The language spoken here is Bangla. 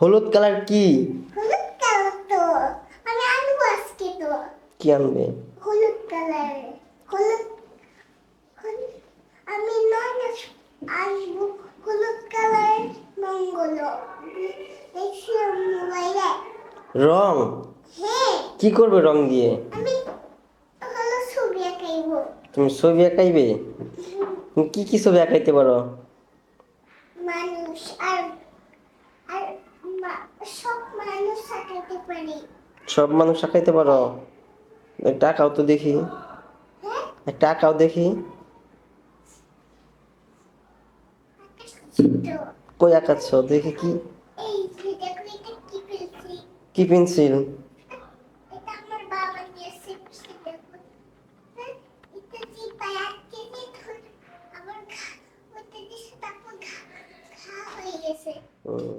হলুদ কালার কি? হলুদ কালার তো আমি আনবো আজকে তো। কি আনবে? হলুদ কালার। হলুদ হলুদ- আমি নয় না আসবো হলুদ কালার মঙ্গল দেখছিলাম মোবাইলে। রং? হ্যাঁ কি করবে রং দিয়ে? আমি হলো ছবি আঁকাইবো। তুমি ছবি আঁকাইবে? তুমি কি কি ছবি আঁকাইতে পারো? মানুষ আর আর সব মানুষ আঁকাইতে পারি। সব মানুষ আঁকাইতে পারো? একটা আঁকাও তো দেখি। হ্যাঁ একটা আঁকাও দেখি। আঁকাচ্ছি তো। কই আঁকাচ্ছ দেখি কি? এই যে দেখো এটা কি পেয়েছি। কি পেন্সিল? এটা আমার বাবা দিয়েছে বুঝতে দেখো। হ্যাঁ, এটা চিপায় আটকে দিয়ে আবার ওইটা দিয়েছে তারপর ঘা ঘা হয়ে গেছে। হুম।